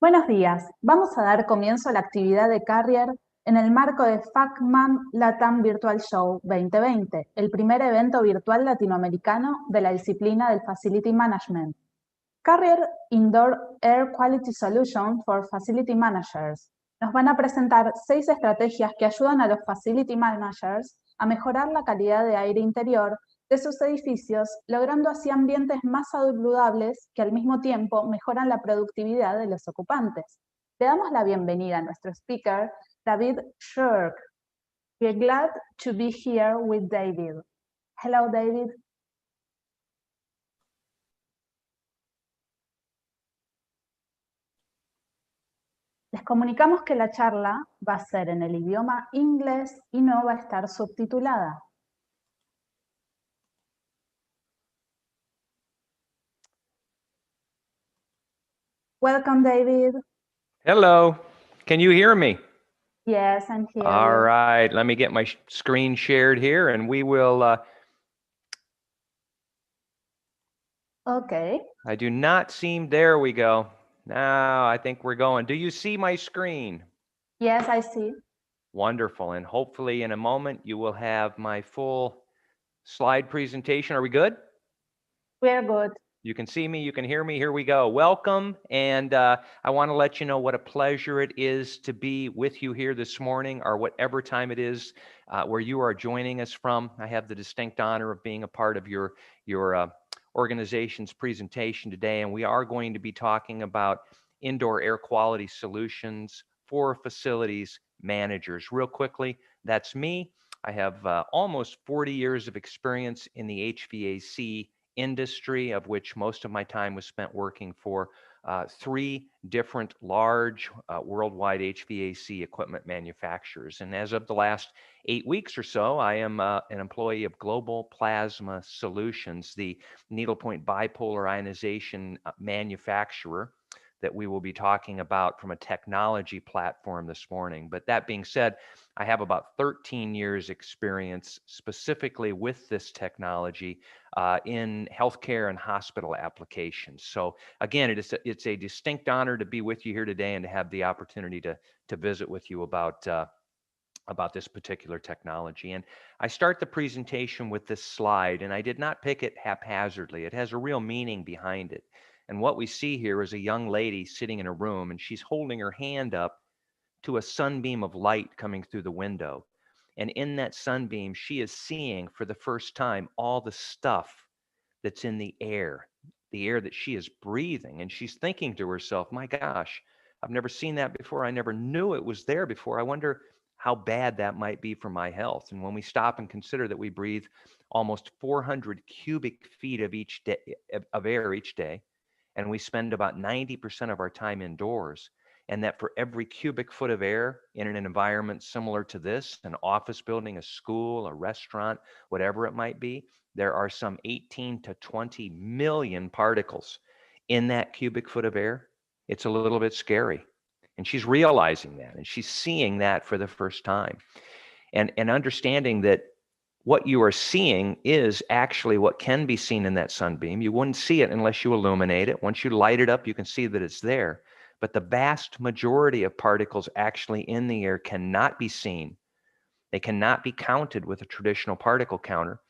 Buenos días. Vamos a dar comienzo a la actividad de Carrier en el marco de FACMAN LATAM Virtual Show 2020, el primer evento virtual latinoamericano de la disciplina del Facility Management. Carrier Indoor Air Quality Solution for Facility Managers. Nos van a presentar 6 estrategias que ayudan a los Facility Managers a mejorar la calidad de aire interior de sus edificios, logrando así ambientes más saludables que al mismo tiempo mejoran la productividad de los ocupantes. Le damos la bienvenida a nuestro speaker, David Shirk. We're glad to be here with David. Hello, David. Les comunicamos que la charla va a ser en el idioma inglés y no va a estar subtitulada. Welcome, David. Hello, can you hear me? Yes, I'm here. All right, let me get my screen shared here and we will... Okay. I do not seem, there we go. Now I think we're going. Do you see my screen? Yes, I see. Wonderful, and hopefully in a moment you will have my full slide presentation. Are we good? We're good. You can see me, you can hear me, here we go. Welcome, and I want to let you know what a pleasure it is to be with you here this morning, or whatever time it is where you are joining us from. I have the distinct honor of being a part of your organization's presentation today, and we are going to be talking about indoor air quality solutions for facilities managers. Real quickly, that's me. I have almost 40 years of experience in the HVAC industry, of which most of my time was spent working for 3 different large worldwide HVAC equipment manufacturers. And as of the last 8 weeks or so, I am an employee of Global Plasma Solutions, the needlepoint bipolar ionization manufacturer that we will be talking about from a technology platform this morning. But that being said, I have about 13 years experience specifically with this technology in healthcare and hospital applications. So again, it's a distinct honor to be with you here today and to have the opportunity to visit with you about this particular technology. And I start the presentation with this slide, and I did not pick it haphazardly. It has a real meaning behind it. And what we see here is a young lady sitting in a room, and she's holding her hand up to a sunbeam of light coming through the window. And in that sunbeam, she is seeing for the first time all the stuff that's in the air that she is breathing. And she's thinking to herself, my gosh, I've never seen that before. I never knew it was there before. I wonder how bad that might be for my health. And when we stop and consider that we breathe almost 400 cubic feet of air each day, and we spend about 90% of our time indoors, and that for every cubic foot of air in an environment similar to this, an office building, a school, a restaurant, whatever it might be, there are some 18 to 20 million particles in that cubic foot of air. It's a little bit scary. And she's realizing that, and she's seeing that for the first time. And understanding that what you are seeing is actually what can be seen in that sunbeam. You wouldn't see it unless you illuminate it. Once you light it up, you can see that it's there. But the vast majority of particles actually in the air cannot be seen. They cannot be counted with a traditional particle counter,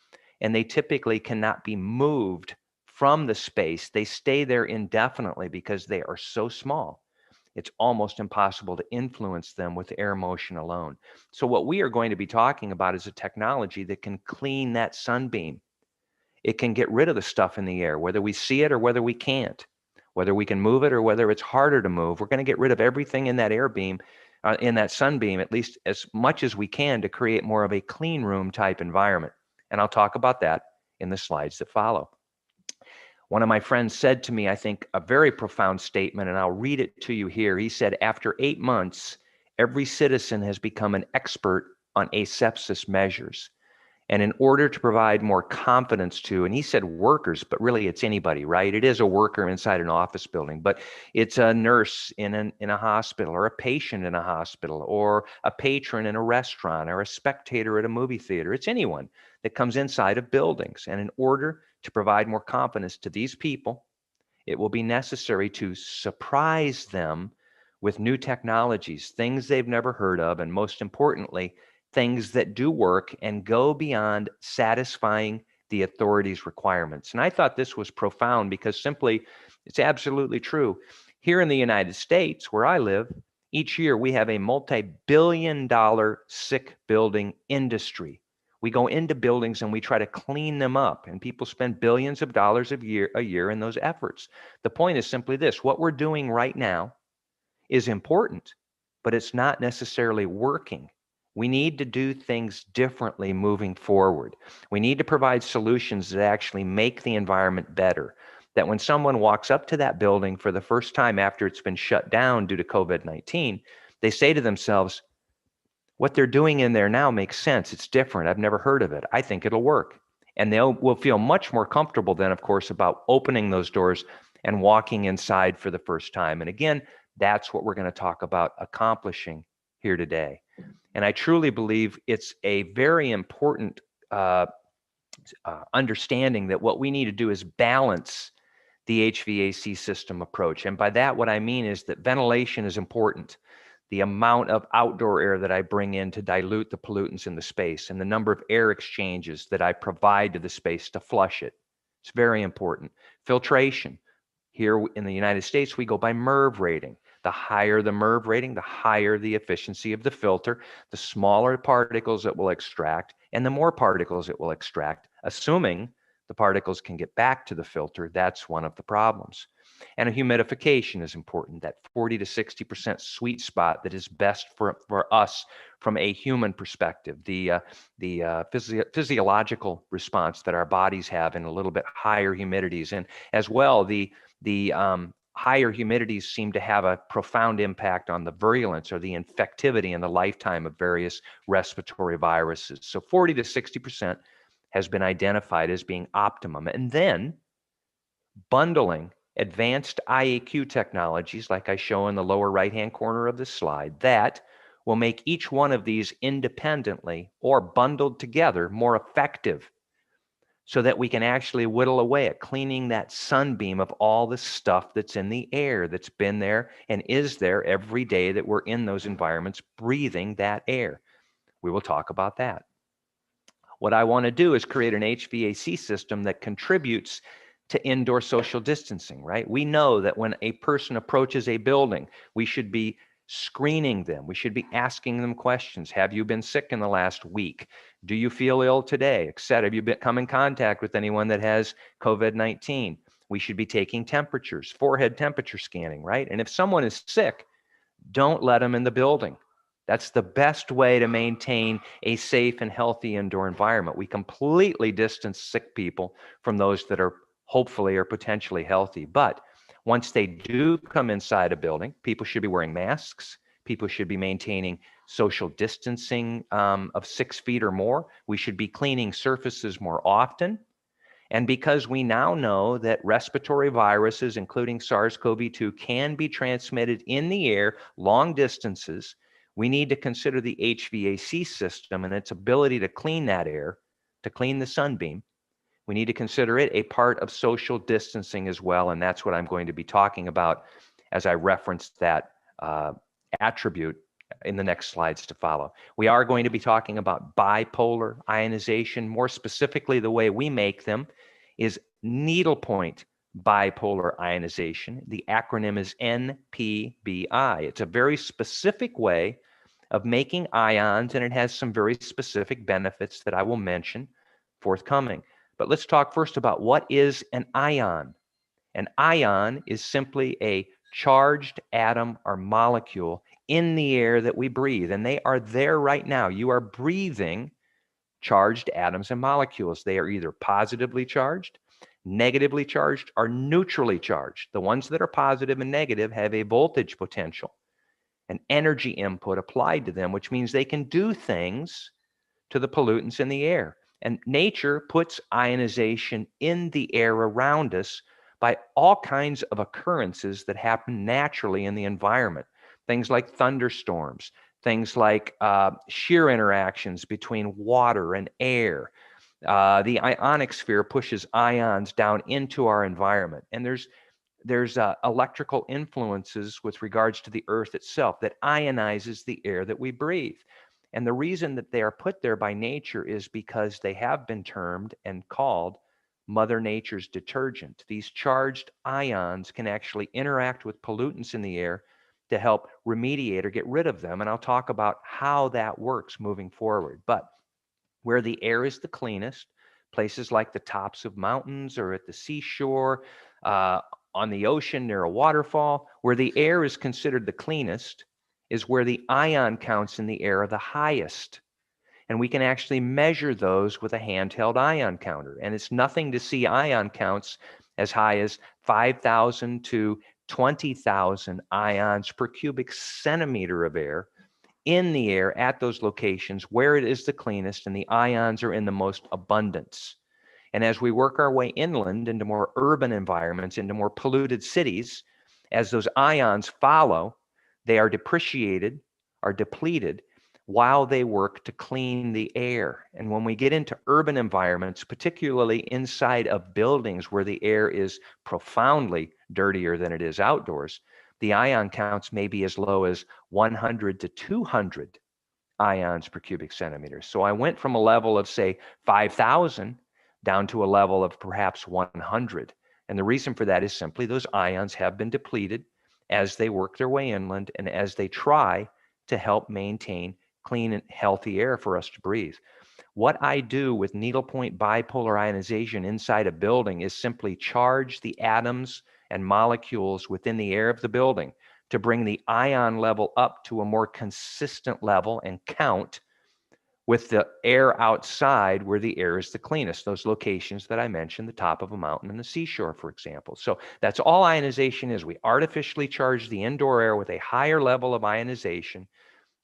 and they typically cannot be moved from the space. They stay there indefinitely because they are so small. It's almost impossible to influence them with air motion alone. So what we are going to be talking about is a technology that can clean that sunbeam. It can get rid of the stuff in the air, whether we see it or whether we can't, whether we can move it or whether it's harder to move. We're going to get rid of everything in that air beam, in that sunbeam, at least as much as we can, to create more of a clean room type environment. And I'll talk about that in the slides that follow. One of my friends said to me, I think, a very profound statement, and I'll read it to you here. He said, after 8 months, every citizen has become an expert on asepsis measures. And in order to provide more confidence to, and he said workers, but really it's anybody, right? It is a worker inside an office building, but it's a nurse in a hospital, or a patient in a hospital, or a patron in a restaurant, or a spectator at a movie theater. It's anyone that comes inside of buildings. And in order to provide more confidence to these people, it will be necessary to surprise them with new technologies, things they've never heard of, and most importantly, things that do work and go beyond satisfying the authorities' requirements. And I thought this was profound because simply, it's absolutely true. Here in the United States, where I live, each year we have a multi-billion-dollar sick building industry. We go into buildings and we try to clean them up, and people spend billions of dollars a year in those efforts. The point is simply this: what we're doing right now is important, but it's not necessarily working. We need to do things differently moving forward. We need to provide solutions that actually make the environment better. That when someone walks up to that building for the first time after it's been shut down due to COVID-19, they say to themselves, what they're doing in there now makes sense. It's different. I've never heard of it. I think it'll work. And they will feel much more comfortable then, of course, about opening those doors and walking inside for the first time. And again, that's what we're going to talk about accomplishing here today. And I truly believe it's a very important understanding that what we need to do is balance the HVAC system approach. And by that, what I mean is that ventilation is important. The amount of outdoor air that I bring in to dilute the pollutants in the space and the number of air exchanges that I provide to the space to flush it. It's very important. Filtration. Here in the United States, we go by MERV rating. The higher the MERV rating, the higher the efficiency of the filter, the smaller particles it will extract, and the more particles it will extract, assuming the particles can get back to the filter. That's one of the problems. And a humidification is important, that 40 to 60% sweet spot that is best for us from a human perspective, the physiological response that our bodies have in a little bit higher humidities. And as well, the higher humidities seem to have a profound impact on the virulence or the infectivity in the lifetime of various respiratory viruses. So 40 to 60% has been identified as being optimum. And then bundling advanced IAQ technologies, like I show in the lower right-hand corner of this slide, that will make each one of these independently or bundled together more effective, so that we can actually whittle away at cleaning that sunbeam of all the stuff that's in the air, that's been there and is there every day that we're in those environments breathing that air. We will talk about that. What I want to do is create an HVAC system that contributes to indoor social distancing, right? We know that when a person approaches a building, we should be screening them. We should be asking them questions. Have you been sick in the last week? Do you feel ill today? Etc. Have you come in contact with anyone that has COVID-19? We should be taking temperatures, forehead temperature scanning, right? And if someone is sick, don't let them in the building. That's the best way to maintain a safe and healthy indoor environment. We completely distance sick people from those that are hopefully or potentially healthy. But once they do come inside a building, people should be wearing masks. People should be maintaining social distancing of 6 feet or more. We should be cleaning surfaces more often. And because we now know that respiratory viruses, including SARS-CoV-2, can be transmitted in the air long distances, we need to consider the HVAC system and its ability to clean that air, to clean the sunbeam. We need to consider it a part of social distancing as well, and that's what I'm going to be talking about as I reference that attribute in the next slides to follow. We are going to be talking about bipolar ionization. More specifically, the way we make them is needlepoint bipolar ionization. The acronym is NPBI. It's a very specific way of making ions, and it has some very specific benefits that I will mention forthcoming. But let's talk first about what is an ion. An ion is simply a charged atom or molecule in the air that we breathe, and they are there right now. You are breathing charged atoms and molecules. They are either positively charged, negatively charged, or neutrally charged. The ones that are positive and negative have a voltage potential, an energy input applied to them, which means they can do things to the pollutants in the air. And nature puts ionization in the air around us by all kinds of occurrences that happen naturally in the environment. Things like thunderstorms, things like shear interactions between water and air. The ionic sphere pushes ions down into our environment. And there's there's electrical influences with regards to the earth itself that ionizes the air that we breathe. And the reason that they are put there by nature is because they have been termed and called Mother Nature's detergent. These charged ions can actually interact with pollutants in the air to help remediate or get rid of them. And I'll talk about how that works moving forward. But where the air is the cleanest, places like the tops of mountains or at the seashore, on the ocean near a waterfall, where the air is considered the cleanest is where the ion counts in the air are the highest. And we can actually measure those with a handheld ion counter. And it's nothing to see ion counts as high as 5,000 to 20,000 ions per cubic centimeter of air in the air at those locations where it is the cleanest and the ions are in the most abundance. And as we work our way inland into more urban environments, into more polluted cities, as those ions follow, they are depreciated, are depleted, while they work to clean the air. And when we get into urban environments, particularly inside of buildings where the air is profoundly dirtier than it is outdoors, the ion counts may be as low as 100 to 200 ions per cubic centimeter. So I went from a level of, say, 5,000 down to a level of perhaps 100. And the reason for that is simply those ions have been depleted as they work their way inland and as they try to help maintain clean and healthy air for us to breathe. What I do with needlepoint bipolar ionization inside a building is simply charge the atoms and molecules within the air of the building to bring the ion level up to a more consistent level and count with the air outside where the air is the cleanest, those locations that I mentioned, the top of a mountain and the seashore, for example. So that's all ionization is. We artificially charge the indoor air with a higher level of ionization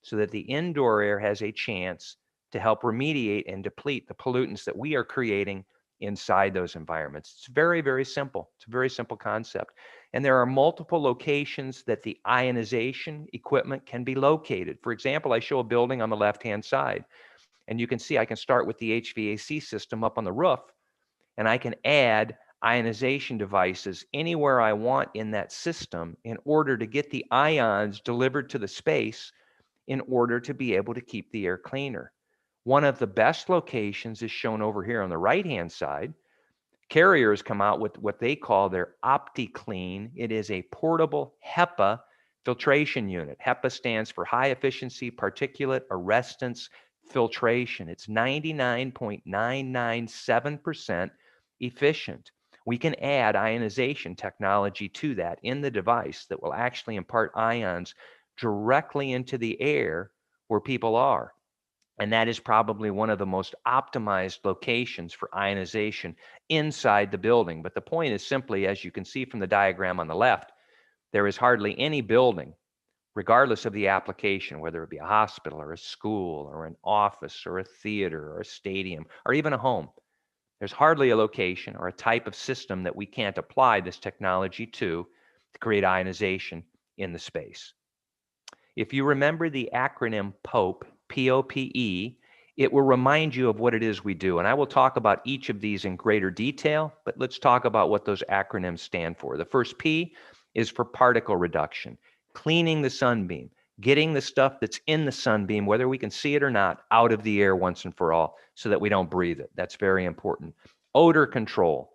so that the indoor air has a chance to help remediate and deplete the pollutants that we are creating inside those environments. It's very, very simple. It's a very simple concept. And there are multiple locations that the ionization equipment can be located. For example, I show a building on the left-hand side, and you can see I can start with the HVAC system up on the roof, and I can add ionization devices anywhere I want in that system in order to get the ions delivered to the space in order to be able to keep the air cleaner. One of the best locations is shown over here on the right-hand side. Carriers come out with what they call their OptiClean. It is a portable HEPA filtration unit. HEPA stands for high efficiency particulate arrestance filtration. It's 99.997% efficient. We can add ionization technology to that in the device that will actually impart ions directly into the air where people are. And that is probably one of the most optimized locations for ionization inside the building. But the point is simply, as you can see from the diagram on the left, there is hardly any building, regardless of the application, whether it be a hospital or a school or an office or a theater or a stadium or even a home. There's hardly a location or a type of system that we can't apply this technology to create ionization in the space. If you remember the acronym POPE, P-O-P-E, it will remind you of what it is we do. And I will talk about each of these in greater detail, but let's talk about what those acronyms stand for. The first P is for particle reduction, cleaning the sunbeam, getting the stuff that's in the sunbeam, whether we can see it or not, out of the air once and for all so that we don't breathe it. That's very important. Odor control.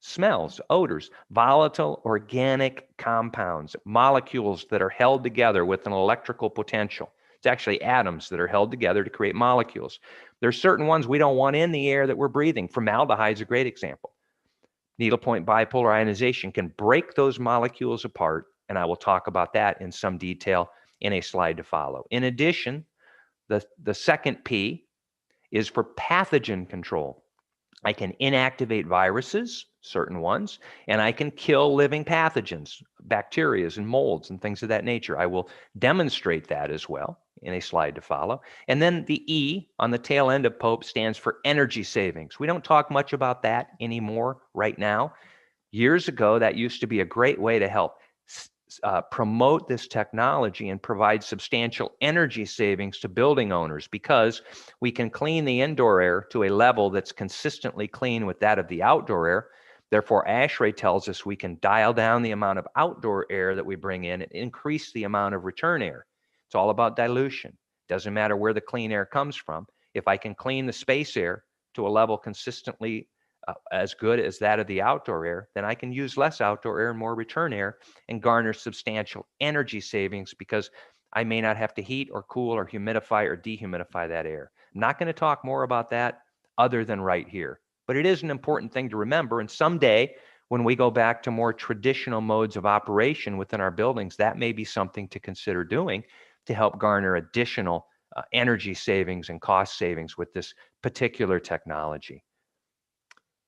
Smells, odors, volatile organic compounds, molecules that are held together with an electrical potential. It's actually atoms that are held together to create molecules. There's certain ones we don't want in the air that we're breathing. Formaldehyde is a great example. Needlepoint bipolar ionization can break those molecules apart, and I will talk about that in some detail in a slide to follow. In addition, the second P is for pathogen control. I can inactivate viruses, certain ones, and I can kill living pathogens, bacteria and molds and things of that nature. I will demonstrate that as well in a slide to follow. And then the E on the tail end of POPE stands for energy savings. We don't talk much about that anymore right now. Years ago, that used to be a great way to help promote this technology and provide substantial energy savings to building owners because we can clean the indoor air to a level that's consistently clean with that of the outdoor air. Therefore, ASHRAE tells us we can dial down the amount of outdoor air that we bring in and increase the amount of return air. It's all about dilution. Doesn't matter where the clean air comes from. If I can clean the space air to a level consistently as good as that of the outdoor air, then I can use less outdoor air and more return air and garner substantial energy savings because I may not have to heat or cool or humidify or dehumidify that air. I'm not going to talk more about that other than right here. But it is an important thing to remember. And someday, when we go back to more traditional modes of operation within our buildings, that may be something to consider doing to help garner additional energy savings and cost savings with this particular technology.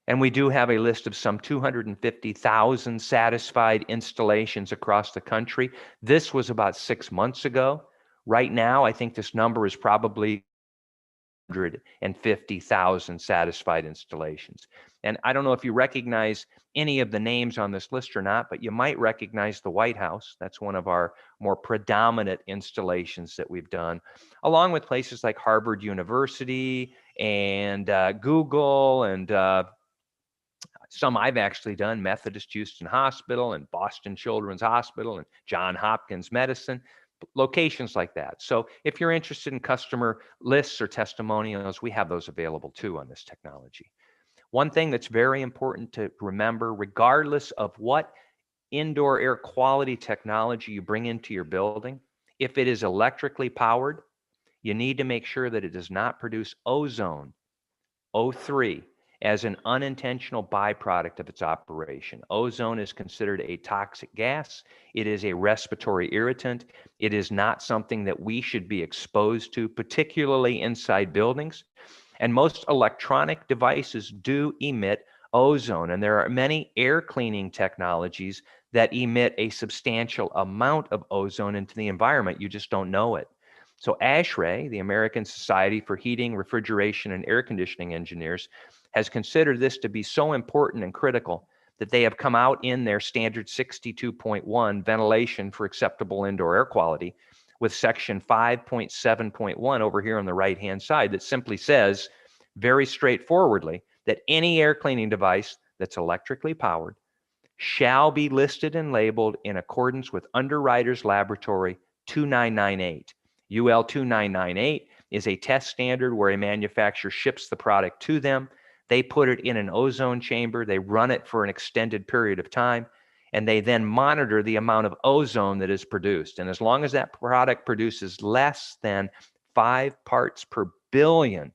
And we do have a list of some 250,000 satisfied installations across the country. This was about 6 months ago. Right now, I think this number is probably 150,000 satisfied installations. And I don't know if you recognize any of the names on this list or not, but you might recognize the White House. That's one of our more predominant installations that we've done, along with places like Harvard University and Google and some I've actually done, Methodist Houston Hospital and Boston Children's Hospital and Johns Hopkins Medicine, locations like that. So if you're interested in customer lists or testimonials, we have those available too on this technology. One thing that's very important to remember, regardless of what indoor air quality technology you bring into your building, if it is electrically powered, you need to make sure that it does not produce ozone, O3, as an unintentional byproduct of its operation. Ozone is considered a toxic gas. It is a respiratory irritant. It is not something that we should be exposed to, particularly inside buildings. And most electronic devices do emit ozone, and there are many air cleaning technologies that emit a substantial amount of ozone into the environment. You just don't know it. So ASHRAE, the American Society for Heating, Refrigeration, and Air Conditioning Engineers, has considered this to be so important and critical that they have come out in their standard 62.1 ventilation for acceptable indoor air quality with section 5.7.1 over here on the right-hand side that simply says very straightforwardly that any air cleaning device that's electrically powered shall be listed and labeled in accordance with Underwriters Laboratory 2998. UL 2998 is a test standard where a manufacturer ships the product to them. They put it in an ozone chamber, they run it for an extended period of time, and they then monitor the amount of ozone that is produced. And as long as that product produces less than 5 parts per billion,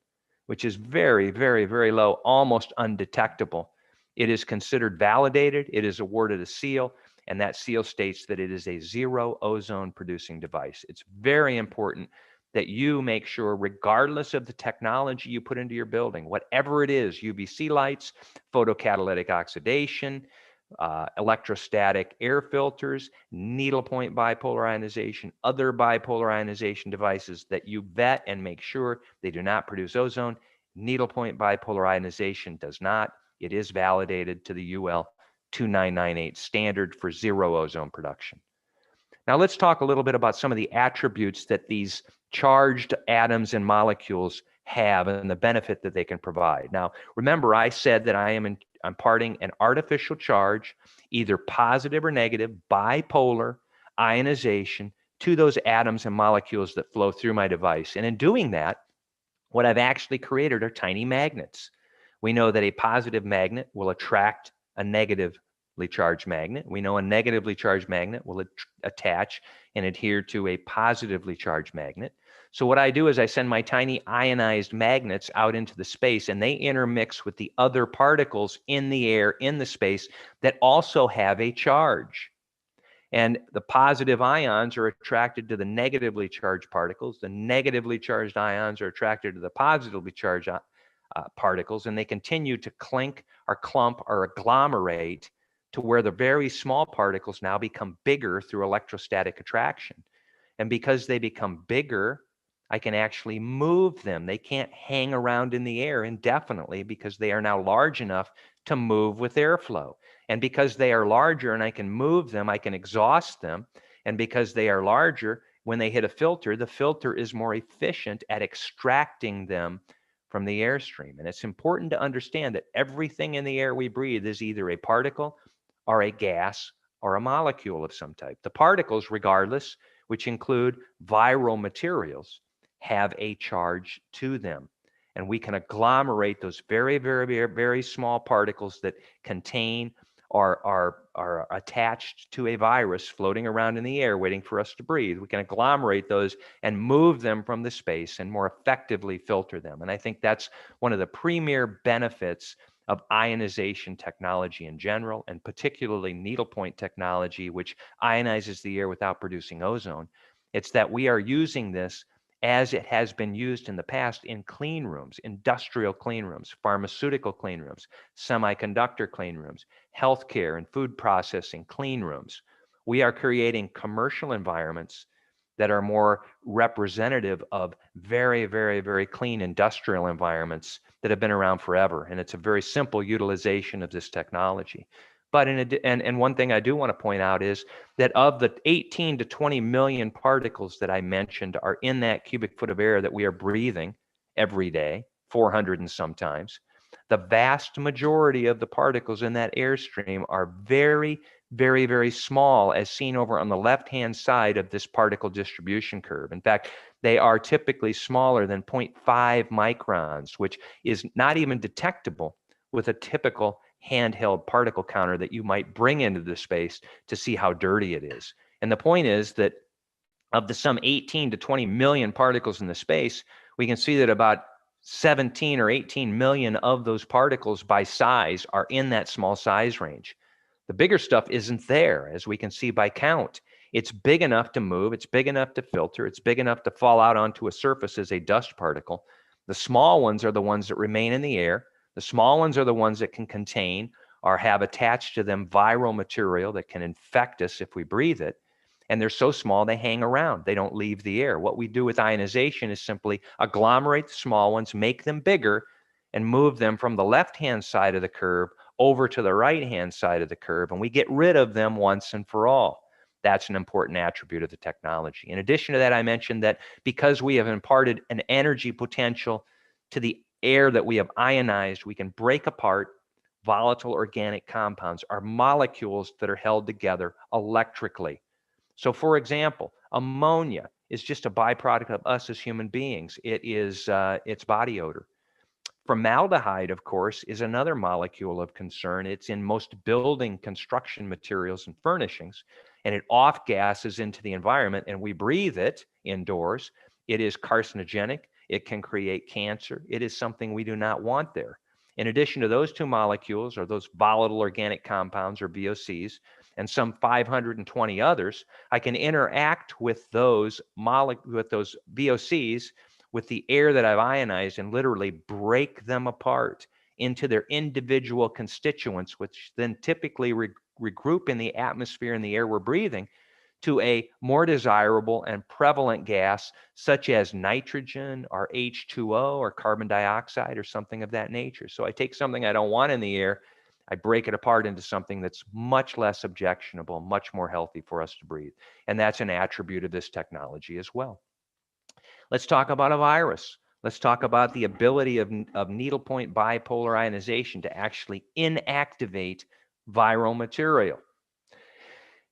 which is very, very, very low, almost undetectable, it is considered validated, it is awarded a seal, and that seal states that it is a zero ozone producing device. It's very important that you make sure, regardless of the technology you put into your building, whatever it is, UVC lights, photocatalytic oxidation, electrostatic air filters, needlepoint bipolar ionization, other bipolar ionization devices, that you vet and make sure they do not produce ozone. Needlepoint bipolar ionization does not. It is validated to the UL 2998 standard for zero ozone production. Now let's talk a little bit about some of the attributes that these charged atoms and molecules have and the benefit that they can provide. Now, remember, I said that I'm imparting an artificial charge, either positive or negative, bipolar ionization to those atoms and molecules that flow through my device. And in doing that, what I've actually created are tiny magnets. We know that a positive magnet will attract a negatively charged magnet. We know a negatively charged magnet will attach and adhere to a positively charged magnet. So what I do is I send my tiny ionized magnets out into the space, and they intermix with the other particles in the air, in the space, that also have a charge. And the positive ions are attracted to the negatively charged particles. The negatively charged ions are attracted to the positively charged particles, and they continue to clink or clump or agglomerate to where the very small particles now become bigger through electrostatic attraction. And because they become bigger, I can actually move them. They can't hang around in the air indefinitely because they are now large enough to move with airflow. And because they are larger and I can move them, I can exhaust them. And because they are larger, when they hit a filter, the filter is more efficient at extracting them from the airstream. And it's important to understand that everything in the air we breathe is either a particle or a gas or a molecule of some type. The particles, regardless, which include viral materials, have a charge to them. And we can agglomerate those very, very, very, very small particles that contain or are attached to a virus floating around in the air waiting for us to breathe. We can agglomerate those and move them from the space and more effectively filter them. And I think that's one of the premier benefits of ionization technology in general, and particularly needlepoint technology, which ionizes the air without producing ozone. It's that we are using this as it has been used in the past in clean rooms, industrial clean rooms, pharmaceutical clean rooms, semiconductor clean rooms, healthcare and food processing clean rooms. We are creating commercial environments that are more representative of very, very, very clean industrial environments that have been around forever. And it's a very simple utilization of this technology. But and one thing I do want to point out is that of the 18 to 20 million particles that I mentioned are in that cubic foot of air that we are breathing every day, 400 and sometimes, the vast majority of the particles in that airstream are very, very, very small, as seen over on the left-hand side of this particle distribution curve. In fact, they are typically smaller than 0.5 microns, which is not even detectable with a typical handheld particle counter that you might bring into the space to see how dirty it is. And the point is that of the some 18 to 20 million particles in the space, we can see that about 17 or 18 million of those particles by size are in that small size range. The bigger stuff isn't there, as we can see by count. It's big enough to move, it's big enough to filter, it's big enough to fall out onto a surface as a dust particle. The small ones are the ones that remain in the air. The small ones are the ones that can contain or have attached to them viral material that can infect us if we breathe it. And they're so small, they hang around. They don't leave the air. What we do with ionization is simply agglomerate the small ones, make them bigger, and move them from the left-hand side of the curve over to the right-hand side of the curve. And we get rid of them once and for all. That's an important attribute of the technology. In addition to that, I mentioned that because we have imparted an energy potential to the air that we have ionized, we can break apart volatile organic compounds, are molecules that are held together electrically. So for example, ammonia is just a byproduct of us as human beings. It is its body odor. Formaldehyde, of course, is another molecule of concern. It's in most building construction materials and furnishings, and it off gases into the environment, and we breathe it indoors. It is carcinogenic. It can create cancer. It is something we do not want there. In addition to those two molecules, or those volatile organic compounds, or VOCs, and some 520 others, I can interact with those VOCs with the air that I've ionized and literally break them apart into their individual constituents, which then typically regroup in the atmosphere and the air we're breathing to a more desirable and prevalent gas, such as nitrogen or H2O or carbon dioxide or something of that nature. So I take something I don't want in the air, I break it apart into something that's much less objectionable, much more healthy for us to breathe. And that's an attribute of this technology as well. Let's talk about a virus. Let's talk about the ability of needlepoint bipolar ionization to actually inactivate viral material.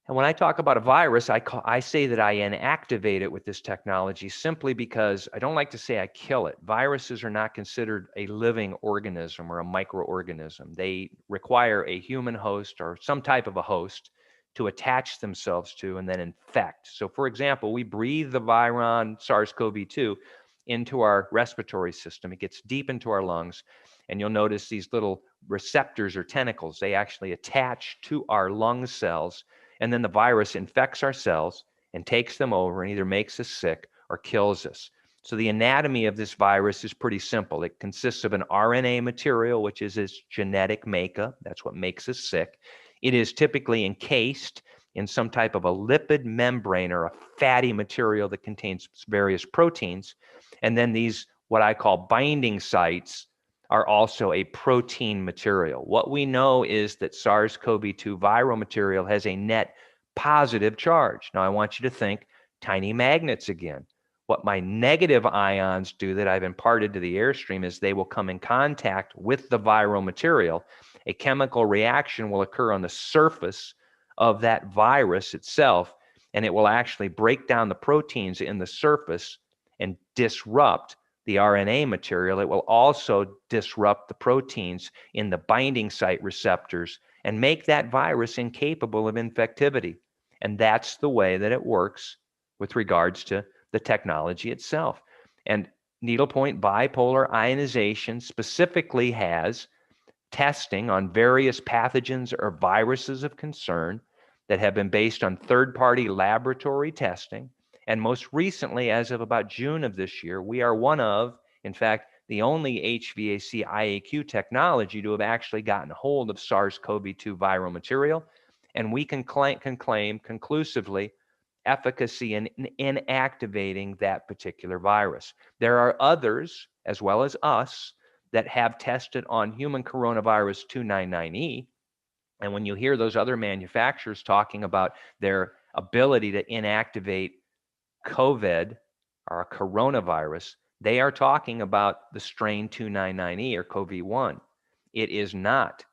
And when I talk about a virus, I say that I inactivate it with this technology simply because I don't like to say I kill it. Viruses are not considered a living organism or a microorganism. They require a human host or some type of a host to attach themselves to and then infect. So for example, we breathe the virion SARS-CoV-2 into our respiratory system. It gets deep into our lungs, and you'll notice these little receptors or tentacles. They actually attach to our lung cells, and then the virus infects our cells and takes them over and either makes us sick or kills us. So the anatomy of this virus is pretty simple. It consists of an RNA material, which is its genetic makeup. That's what makes us sick. It is typically encased in some type of a lipid membrane or a fatty material that contains various proteins. And then these, what I call binding sites, are also a protein material. What we know is that SARS-CoV-2 viral material has a net positive charge. Now I want you to think tiny magnets again. What my negative ions do that I've imparted to the airstream is they will come in contact with the viral material. A chemical reaction will occur on the surface of that virus itself, and it will actually break down the proteins in the surface and disrupt the RNA material. It will also disrupt the proteins in the binding site receptors and make that virus incapable of infectivity. And that's the way that it works with regards to the technology itself. And needlepoint bipolar ionization specifically has testing on various pathogens or viruses of concern that have been based on third-party laboratory testing. And most recently, as of about June of this year, we are one of, in fact, the only HVAC IAQ technology to have actually gotten hold of SARS-CoV-2 viral material. And we can claim conclusively efficacy in inactivating that particular virus. There are others, as well as us, that have tested on human coronavirus 299E. And when you hear those other manufacturers talking about their ability to inactivate COVID or a coronavirus, they are talking about the strain 299E or CoV1. It is not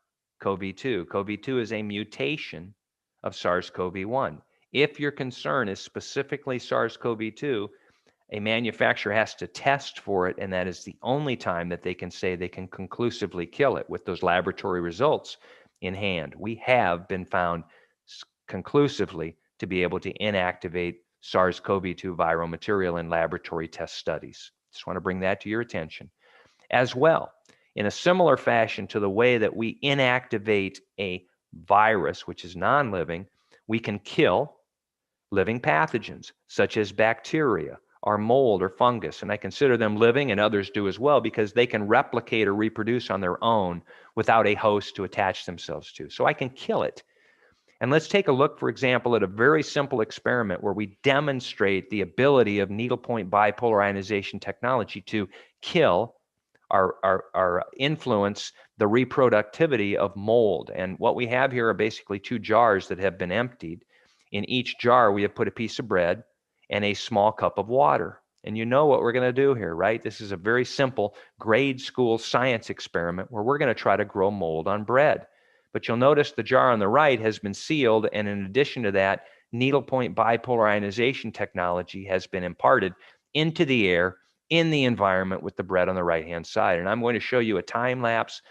CoV2. CoV2 is a mutation of SARS-CoV-1. If your concern is specifically SARS-CoV-2, a manufacturer has to test for it, and that is the only time that they can say they can conclusively kill it with those laboratory results in hand. We have been found conclusively to be able to inactivate SARS-CoV-2 viral material in laboratory test studies. Just want to bring that to your attention. As well, in a similar fashion to the way that we inactivate a virus, which is non-living, we can kill living pathogens such as bacteria or mold or fungus. And I consider them living, and others do as well, because they can replicate or reproduce on their own without a host to attach themselves to. So I can kill it. And let's take a look, for example, at a very simple experiment where we demonstrate the ability of needlepoint bipolar ionization technology to kill or influence the reproductivity of mold. And what we have here are basically two jars that have been emptied. In each jar, we have put a piece of bread and a small cup of water. And you know what we're going to do here, right? This is a very simple grade school science experiment where we're going to try to grow mold on bread. But you'll notice the jar on the right has been sealed, and in addition to that, needlepoint bipolar ionization technology has been imparted into the air in the environment with the bread on the right-hand side. And I'm going to show you a time-lapse,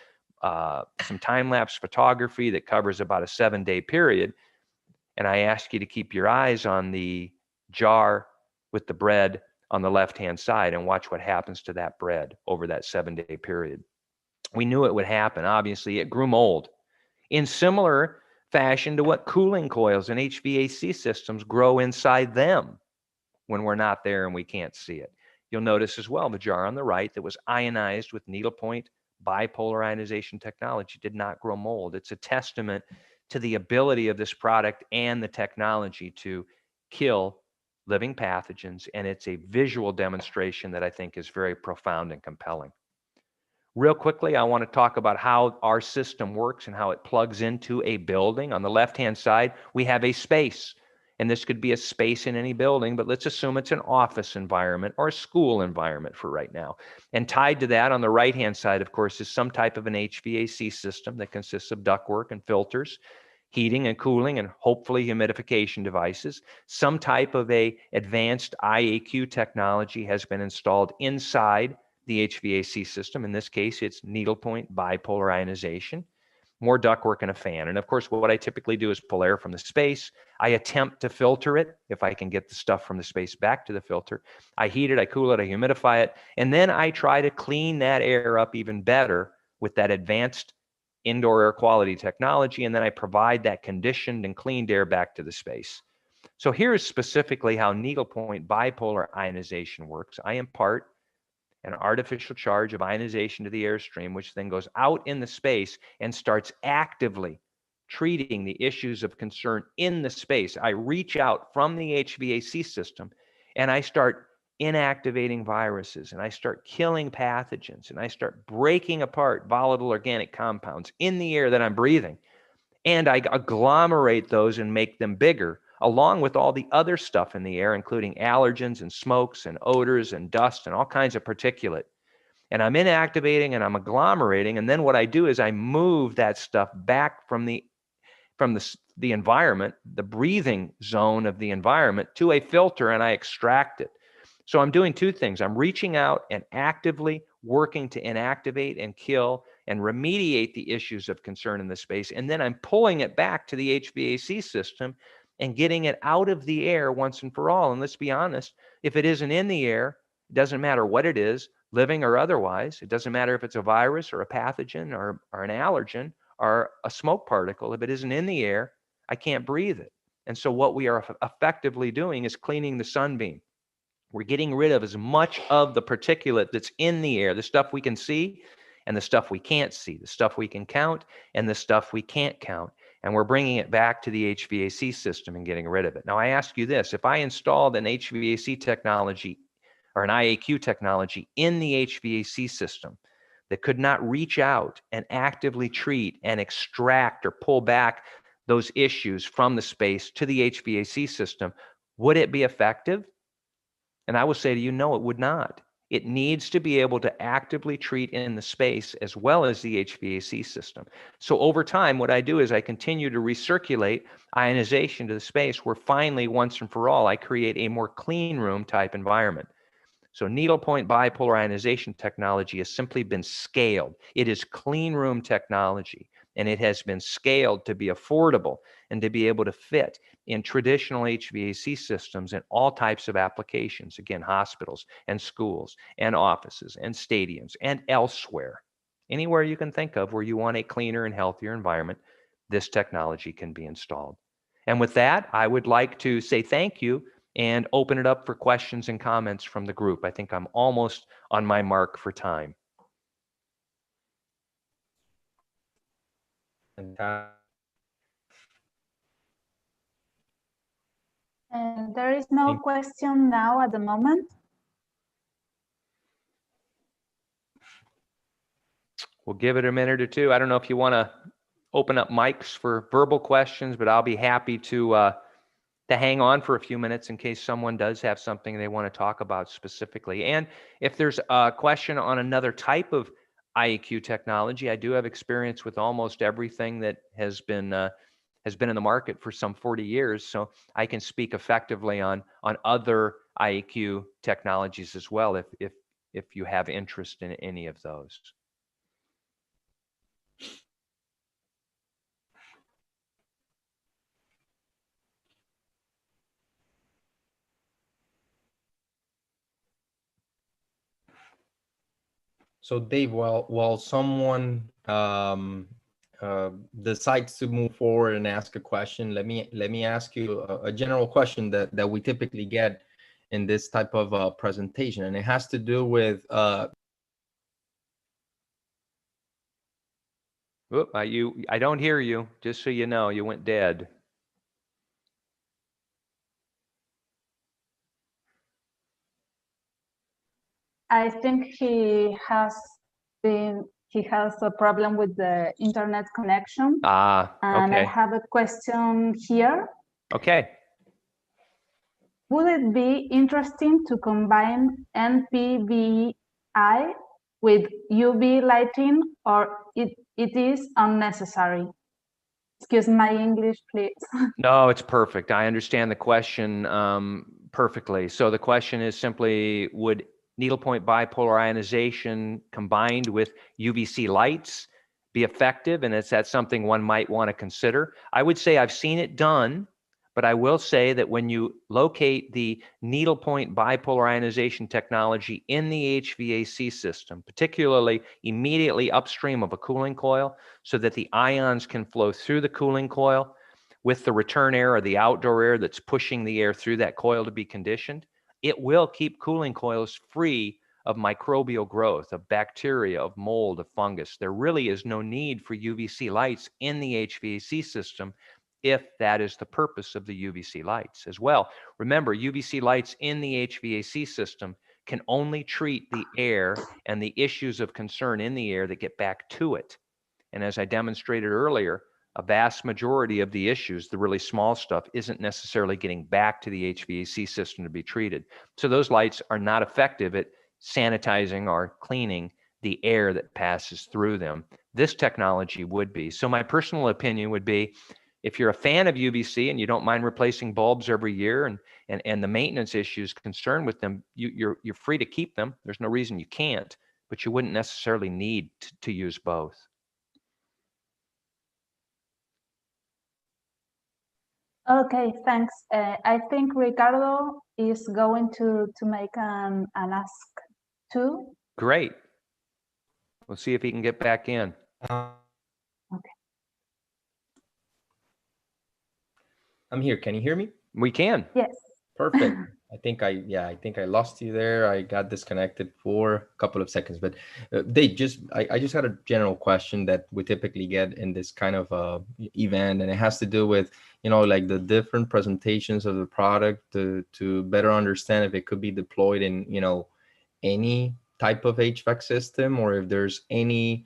some time-lapse photography that covers about a 7-day period. And I ask you to keep your eyes on the jar with the bread on the left-hand side and watch what happens to that bread over that 7-day period. We knew it would happen. Obviously, it grew mold in similar fashion to what cooling coils and HVAC systems grow inside them when we're not there and we can't see it. You'll notice as well the jar on the right that was ionized with needlepoint bipolar ionization technology did not grow mold. It's a testament to the ability of this product and the technology to kill living pathogens, and it's a visual demonstration that I think is very profound and compelling. Real quickly, I want to talk about how our system works and how it plugs into a building. On the left-hand side, we have a space, and this could be a space in any building, but let's assume it's an office environment or a school environment for right now. And tied to that on the right-hand side, of course, is some type of an HVAC system that consists of ductwork and filters, heating and cooling, and hopefully humidification devices. Some type of a advanced IAQ technology has been installed inside the HVAC system. In this case, it's needlepoint bipolar ionization, more ductwork and a fan. And of course, what I typically do is pull air from the space. I attempt to filter it if I can get the stuff from the space back to the filter. I heat it, I cool it, I humidify it, and then I try to clean that air up even better with that advanced indoor air quality technology, and then I provide that conditioned and cleaned air back to the space. So here's specifically how needlepoint bipolar ionization works. I impart an artificial charge of ionization to the airstream, which then goes out in the space and starts actively treating the issues of concern in the space. I reach out from the HVAC system and I start inactivating viruses, and I start killing pathogens, and I start breaking apart volatile organic compounds in the air that I'm breathing. And I agglomerate those and make them bigger along with all the other stuff in the air, including allergens and smokes and odors and dust and all kinds of particulate. And I'm inactivating and I'm agglomerating. And then what I do is I move that stuff back from the environment, the breathing zone of the environment, to a filter, and I extract it. So I'm doing two things. I'm reaching out and actively working to inactivate and kill and remediate the issues of concern in the space. And then I'm pulling it back to the HVAC system and getting it out of the air once and for all. And let's be honest, if it isn't in the air, it doesn't matter what it is, living or otherwise. It doesn't matter if it's a virus or a pathogen or an allergen or a smoke particle. If it isn't in the air, I can't breathe it. And so what we are effectively doing is cleaning the sunbeam. We're getting rid of as much of the particulate that's in the air, the stuff we can see and the stuff we can't see, the stuff we can count and the stuff we can't count. And we're bringing it back to the HVAC system and getting rid of it. Now, I ask you this, if I installed an HVAC technology or an IAQ technology in the HVAC system that could not reach out and actively treat and extract or pull back those issues from the space to the HVAC system, would it be effective? And I will say to you, no, it would not. It needs to be able to actively treat in the space as well as the HVAC system. So over time, what I do is I continue to recirculate ionization to the space where finally, once and for all, I create a more clean room type environment. So needlepoint bipolar ionization technology has simply been scaled. It is clean room technology, and it has been scaled to be affordable and to be able to fit in traditional HVAC systems in all types of applications. Again, hospitals and schools and offices and stadiums and elsewhere. Anywhere you can think of where you want a cleaner and healthier environment, this technology can be installed. And with that, I would like to say thank you and open it up for questions and comments from the group. I think I'm almost on my mark for time. And there is no question now at the moment. We'll give it a minute or two. I don't know if you want to open up mics for verbal questions, but I'll be happy to hang on for a few minutes in case someone does have something they want to talk about specifically. And if there's a question on another type of IEQ technology, I do have experience with almost everything that has been in the market for some 40 years. So I can speak effectively on other IEQ technologies as well if you have interest in any of those. So Dave, while someone decides to move forward and ask a question, let me ask you a general question that we typically get in this type of presentation, and it has to do with I don't hear you. Just so you know, you went dead. I think he has a problem with the internet connection. Ah, and okay. I have a question here. Okay. Would it be interesting to combine NPVI with UV lighting, or it is unnecessary? Excuse my English, please. No, it's perfect. I understand the question perfectly. So the question is simply, would needlepoint bipolar ionization combined with UVC lights be effective? And is that something one might want to consider? I would say I've seen it done, but I will say that when you locate the needlepoint bipolar ionization technology in the HVAC system, particularly immediately upstream of a cooling coil, so that the ions can flow through the cooling coil with the return air or the outdoor air that's pushing the air through that coil to be conditioned, it will keep cooling coils free of microbial growth, of bacteria, of mold, of fungus. There really is no need for UVC lights in the HVAC system if that is the purpose of the UVC lights as well. Remember, UVC lights in the HVAC system can only treat the air and the issues of concern in the air that get back to it. And as I demonstrated earlier, a vast majority of the issues, the really small stuff, isn't necessarily getting back to the HVAC system to be treated. So those lights are not effective at sanitizing or cleaning the air that passes through them. This technology would be. So my personal opinion would be, if you're a fan of UVC and you don't mind replacing bulbs every year and the maintenance issues concerned with them, you're free to keep them. There's no reason you can't, but you wouldn't necessarily need to use both. Okay, thanks. I think Ricardo is going to make an ask too. Great. We'll see if he can get back in. Okay. I'm here. Can you hear me? We can. Yes. Perfect. I think I lost you there. I got disconnected for a couple of seconds, but I just had a general question that we typically get in this kind of event, and it has to do with, like the different presentations of the product to better understand if it could be deployed in, any type of HVAC system, or if there's any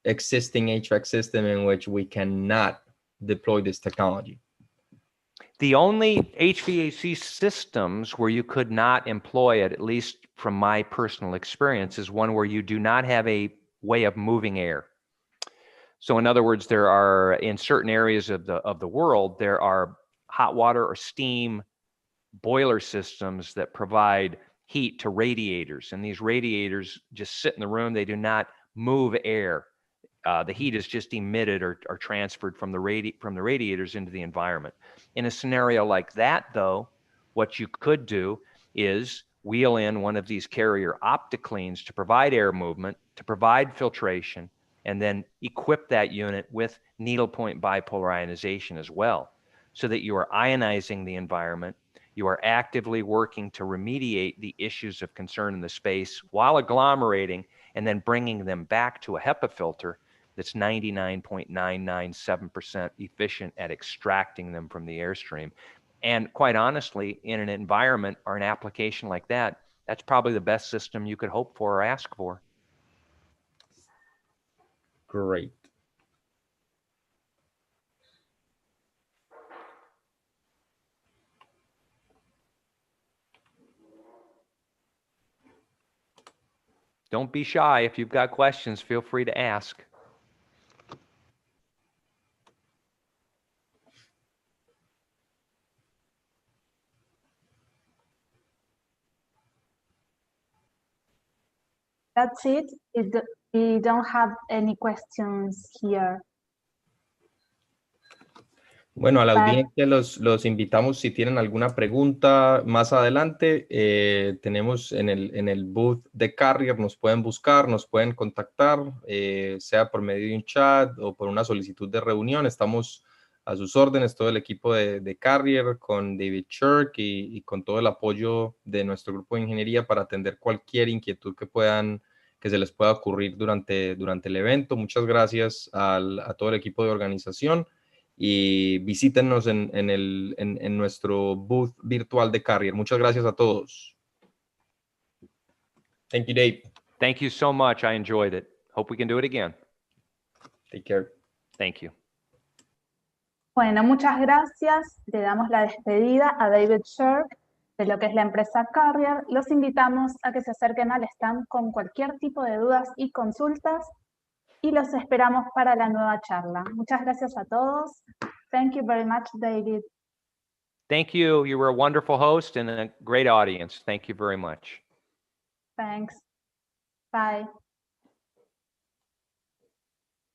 existing HVAC system in which we cannot deploy this technology. The only HVAC systems where you could not employ it, at least from my personal experience, is one where you do not have a way of moving air. So in other words, there are, in certain areas of the world, there are hot water or steam boiler systems that provide heat to radiators. And these radiators just sit in the room. They do not move air. The heat is just emitted or transferred from the radiators into the environment. In a scenario like that, though, what you could do is wheel in one of these carrier OptiCleans to provide air movement, to provide filtration, and then equip that unit with needlepoint bipolar ionization as well, so that you are ionizing the environment. You are actively working to remediate the issues of concern in the space while agglomerating and then bringing them back to a HEPA filter that's 99.997% efficient at extracting them from the airstream. And quite honestly, in an environment or an application like that, that's probably the best system you could hope for or ask for. Great. Don't be shy. If you've got questions, feel free to ask. That's it. We don't have any questions here. Bueno, a la audiencia los invitamos, si tienen alguna pregunta más adelante, tenemos en el booth de Carrier, nos pueden buscar, nos pueden contactar, sea por medio de un chat o por una solicitud de reunión. Estamos a sus órdenes, todo el equipo de Carrier, con David Shirk y con todo el apoyo de nuestro grupo de ingeniería para atender cualquier inquietud que se les pueda ocurrir durante el evento. Muchas gracias a todo el equipo de organización. Y visítenos en nuestro booth virtual de Carrier. Muchas gracias a todos. Thank you, Dave. Thank you so much. I enjoyed it. Hope we can do it again. Take care. Thank you. Bueno, muchas gracias. Le damos la despedida a David Shirk de lo que es la empresa Carrier. Los invitamos a que se acerquen al stand con cualquier tipo de dudas y consultas. Y los esperamos para la nueva charla. Muchas gracias a todos. Thank you very much, David. Thank you. You were a wonderful host and a great audience. Thank you very much. Thanks. Bye.